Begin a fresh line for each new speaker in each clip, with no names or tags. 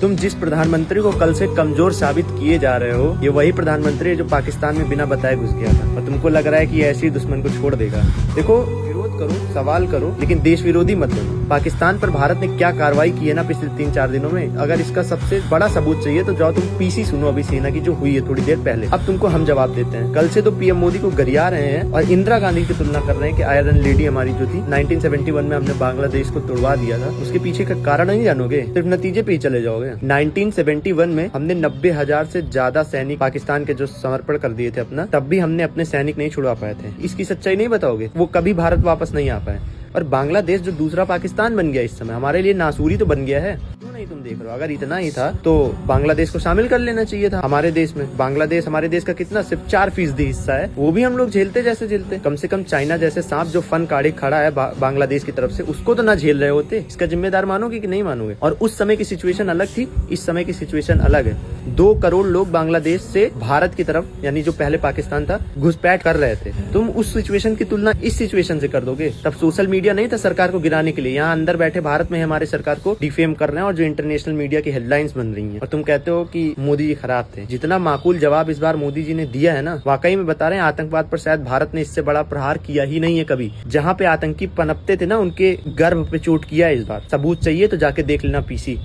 तुम जिस प्रधानमंत्री को कल से कमजोर साबित किए जा रहे हो, ये वही प्रधानमंत्री है जो पाकिस्तान में बिना बताए घुस गया था और तुमको लग रहा है कि ऐसे ही दुश्मन को छोड़ देगा। देखो, विरोध करो, सवाल करो, लेकिन देश विरोधी मत बनो। पाकिस्तान पर भारत ने क्या कार्रवाई की है ना पिछले 3-4 दिनों में, अगर इसका सबसे बड़ा सबूत चाहिए तो जाओ तुम पीसी सुनो अभी सेना की जो हुई है थोड़ी देर पहले। अब तुमको हम जवाब देते हैं। कल से तो पीएम मोदी को गरिया रहे हैं और इंदिरा गांधी की तुलना कर रहे हैं कि आयरन लेडी हमारी जो थी 1971 में हमने बांग्लादेश को तोड़वा दिया था, उसके पीछे का कारण नहीं जानोगे, सिर्फ नतीजे पे ही चले जाओगे। 1971 में हमने 90,000 से ज्यादा सैनिक पाकिस्तान के जो समर्पण कर दिए थे अपना, तब भी हमने अपने सैनिक नहीं छुड़वा पाए थे। इसकी सच्चाई नहीं बताओगे? वो कभी भारत वापस नहीं आ पाए। और बांग्लादेश जो दूसरा पाकिस्तान बन गया इस समय, हमारे लिए नासूरी तो बन गया है। क्यों नहीं तुम देख रहे हो? अगर इतना ही था तो बांग्लादेश को शामिल कर लेना चाहिए था हमारे देश में। बांग्लादेश हमारे देश का कितना, सिर्फ 4% हिस्सा है, वो भी हम लोग झेलते जैसे झेलते। कम से कम चाइना जैसे सांप जो फन काढ़े खड़ा है बांग्लादेश की तरफ से, उसको तो ना झेल रहे होते। इसका जिम्मेदार मानोगे कि नहीं मानोगे? और उस समय की सिचुएशन अलग थी, इस समय की सिचुएशन अलग है। 2 करोड़ लोग बांग्लादेश से भारत की तरफ, यानी जो पहले पाकिस्तान था, घुसपैठ कर रहे थे। तुम उस सिचुएशन की तुलना इस सिचुएशन से कर दोगे? तब सोशल मीडिया नहीं था सरकार को गिराने के लिए। यहाँ अंदर बैठे भारत में हमारे सरकार को डिफेम कर रहे हैं और जो इंटरनेशनल मीडिया की हेडलाइंस बन रही हैं। और तुम कहते हो कि मोदी जी खराब थे। जितना माकूल जवाब इस बार मोदी जी ने दिया है ना, वाकई में बता रहे हैं, आतंकवाद पर शायद भारत ने इससे बड़ा प्रहार किया ही नहीं है कभी। जहाँ पे आतंकी पनपते थे ना, उनके गर्भ पे चोट किया है इस बार। सबूत चाहिए तो जाके देख लेना पीसी।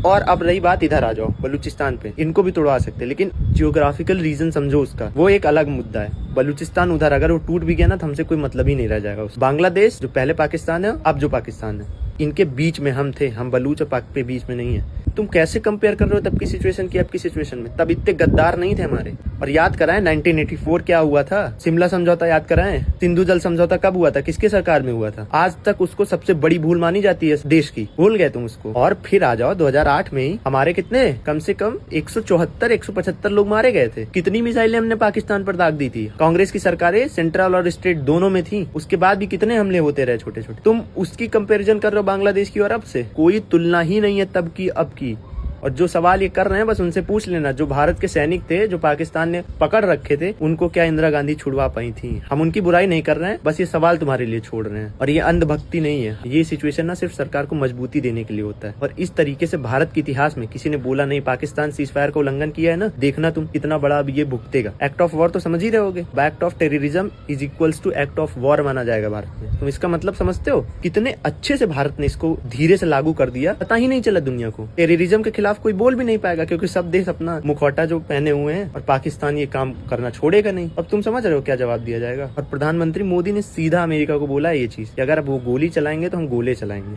और अब रही बात, इधर आ जाओ बलूचिस्तान पे, इनको भी तोड़वा सकते हैं, लेकिन जियोग्राफिकल रीजन समझो उसका, वो एक अलग मुद्दा है। बलूचिस्तान उधर अगर वो टूट भी गया ना तो हमसे कोई मतलब ही नहीं रह जाएगा। बांग्लादेश जो पहले पाकिस्तान है, अब जो पाकिस्तान है, इनके बीच में हम थे। हम बलूच और पाक के बीच में नहीं है। तुम कैसे कंपेयर कर रहे हो तब की सिचुएशन की अब की सिचुएशन में? तब इतने गद्दार नहीं थे हमारे। और याद कराएं 1984 क्या हुआ था, शिमला समझौता याद कराएं, सिंधु जल समझौता कब हुआ था, किसके सरकार में हुआ था? आज तक उसको सबसे बड़ी भूल मानी जाती है देश की, भूल गए तुम उसको। और फिर आ जाओ 2008 में ही हमारे कितने, कम से कम 174-175 लोग मारे गए थे। कितनी मिसाइलें हमने पाकिस्तान पर दाग दी थी। कांग्रेस की सरकारें सेंट्रल और स्टेट दोनों में थी, उसके बाद भी कितने हमले होते रहे छोटे छोटे। तुम उसकी कंपेरिजन कर रहे हो बांग्लादेश की और अब से? कोई तुलना ही नहीं है तब की अब की। और जो सवाल ये कर रहे हैं बस उनसे पूछ लेना, जो भारत के सैनिक थे जो पाकिस्तान ने पकड़ रखे थे, उनको क्या इंदिरा गांधी छुड़वा पाई थी? हम उनकी बुराई नहीं कर रहे हैं, बस ये सवाल तुम्हारे लिए छोड़ रहे हैं। और ये अंधभक्ति नहीं है, ये सिचुएशन ना सिर्फ सरकार को मजबूती देने के लिए होता है। और इस तरीके से भारत के इतिहास में किसी ने बोला नहीं पाकिस्तान सीजफायर का उल्लंघन किया है ना, देखना तुम कितना बड़ा अब ये भुगतेगा। एक्ट ऑफ वॉर तो समझ ही रहे होगे, act of terrorism is equals to act of war माना जाएगा भारत में। तुम इसका मतलब समझते हो? कितने अच्छे से भारत ने इसको धीरे से लागू कर दिया, पता ही नहीं चला दुनिया को। टेररिज्म के खिलाफ कोई बोल भी नहीं पाएगा, क्योंकि सब देश अपना मुखौटा जो पहने हुए हैं और पाकिस्तान ये काम करना छोड़ेगा नहीं। अब तुम समझ रहे हो क्या जवाब दिया जाएगा? और प्रधानमंत्री मोदी ने सीधा अमेरिका को बोला है ये चीज कि अगर अब वो गोली चलाएंगे तो हम गोले चलाएंगे।